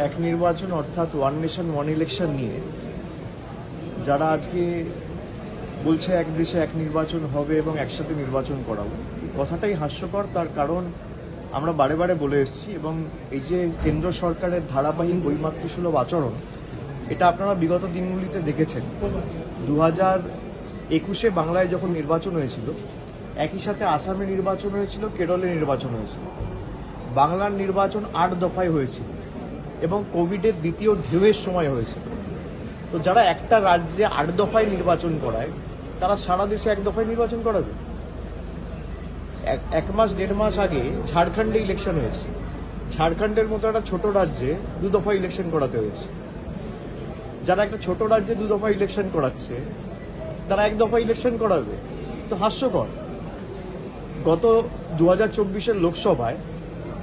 এক নির্বাচন অর্থাৎ ওয়ান নেশন ওয়ান ইলেকশন নিয়ে যারা আজকে বলছে এক দেশে এক নির্বাচন হবে এবং একসাথে নির্বাচন করাবো, কথাটাই হাস্যকর। তার কারণ আমরা বারে বারে বলে এসেছি এবং এই যে কেন্দ্র সরকারের ধারাবাহিক বৈমাতৃসুলভ আচরণ, এটা আপনারা বিগত দিনগুলিতে দেখেছেন। 2021-এ বাংলায় যখন নির্বাচন হয়েছিল, একই সাথে আসামে নির্বাচন হয়েছিল, কেরলে নির্বাচন হয়েছিল। বাংলার নির্বাচন 8 দফায় হয়েছিল এবং কোভিডের দ্বিতীয় ঢেউয়ের সময় হয়েছিল। তো যারা একটা রাজ্যে 8 দফায় নির্বাচন করায়, তারা সারা দেশে 1 দফায় নির্বাচন করাবে। 1 মাস 1.5 মাস আগে ঝাড়খণ্ডে ইলেকশন হয়েছে। ঝাড়খণ্ডের মতো একটা ছোট রাজ্যে 2 দফা ইলেকশন করাতে হয়েছে। যারা একটা ছোট রাজ্যে 2 দফা ইলেকশন করাচ্ছে, তারা 1 দফা ইলেকশন করাবে। তো হাস্যকর। গত 2024-এর লোকসভায়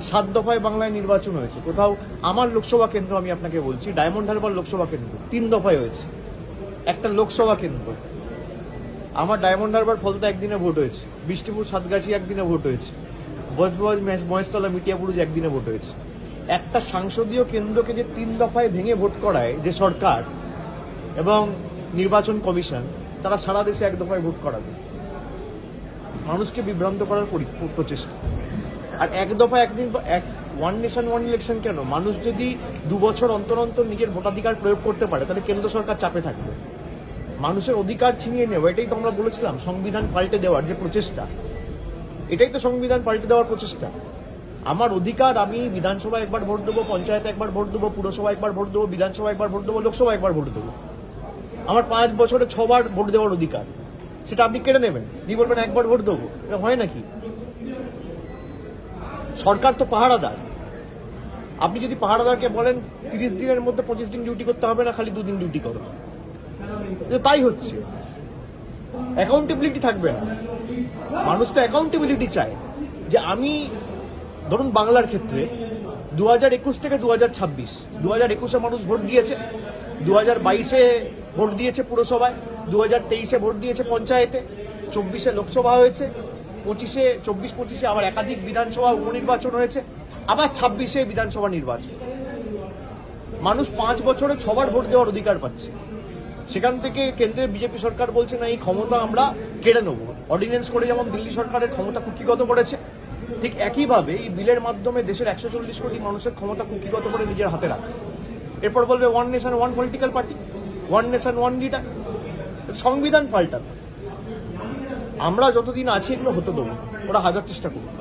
7 দফায় বাংলায় নির্বাচন হয়েছে। কোথাও আমার লোকসভা কেন্দ্র, আমি আপনাকে বলছি, ডায়মন্ড হারবার লোকসভা কেন্দ্র 3 দফায় হয়েছে। একটা লোকসভা কেন্দ্র আমার ডায়মন্ড হারবার ফলতা একদিনে ভোট হয়েছে, বৃষ্টিপুর সাতগাছি একদিনে ভোট হয়েছে, বজবজ মহেশতলা মিটিয়াপুরুজ একদিনে ভোট হয়েছে। একটা সংসদীয় কেন্দ্রকে যে 3 দফায় ভেঙে ভোট করায় যে সরকার এবং নির্বাচন কমিশন, তারা সারা দেশে 1 দফায় ভোট করাবে। মানুষকে বিভ্রান্ত করার প্রচেষ্টা। আর 1 দফা ওয়ান নেশন ওয়ান ইলেকশন কেন? মানুষ যদি 2 বছর অন্তর অন্তর নিজের ভোটাধিকার প্রয়োগ করতে পারে, তাহলে কেন্দ্র সরকার চাপে থাকবে। মানুষের অধিকার ছিনিয়ে নেওয়া, এটাই তো আমরা বলেছিলাম সংবিধান পাল্টে দেওয়ার যে প্রচেষ্টা, এটাই তো সংবিধান পাল্টে দেওয়ার প্রচেষ্টা। আমার অধিকার, আমি বিধানসভায় একবার ভোট দেবো, পঞ্চায়েতে একবার ভোট দেবো, পুরসভা একবার ভোট দেবো, বিধানসভা একবার ভোট দেবো, লোকসভা একবার ভোট দেবো। আমার 5 বছরে 6 বার ভোট দেওয়ার অধিকার, সেটা আপনি কেড়ে নেবেন, দিয়ে বলবেন একবার ভোট দেবো। এটা হয় নাকি? সরকার তো পাহারাদার। আপনি যদি পাহারাদারকে বলেন 30 দিনের মধ্যে 25 দিন ডিউটি করতে হবে না, খালি 2 দিন ডিউটি করো, তাই হচ্ছে। অ্যাকাউন্টেবিলিটি থাকবে না। মানুষ তো অ্যাকাউন্টেবিলিটি চায়। যে আমি ধরুন বাংলার ক্ষেত্রে 2021 থেকে 2026, 2021-এ মানুষ ভোট দিয়েছে, 2022-এ ভোট দিয়েছে পুরসভায়, 2023-এ ভোট দিয়েছে পঞ্চায়েতে, 24-এ লোকসভা হয়েছে, 24-25-এ আবার একাধিক বিধানসভা উপনির্বাচন হয়েছে, আবার 26-এ বিধানসভা নির্বাচন। মানুষ 5 বছরে 6 বার ভোট দেওয়ার অধিকার পাচ্ছে। সেখান থেকে কেন্দ্রের বিজেপি সরকার বলছে না, এই ক্ষমতা আমরা কেড়ে নেব। অর্ডিন্যান্স করে যেমন দিল্লি সরকারের ক্ষমতা কুক্ষিগত করেছে, ঠিক একইভাবে এই বিলের মাধ্যমে দেশের 140 কোটি মানুষের ক্ষমতা কুক্ষিগত করে নিজের হাতে রাখে। এরপর বলবে one nation one political party, one nation one leader. সংবিধান পাল্টানো। আমরা যতদিন আছি এগুলো হতে দেবো, ওরা হাজার চেষ্টা করুক।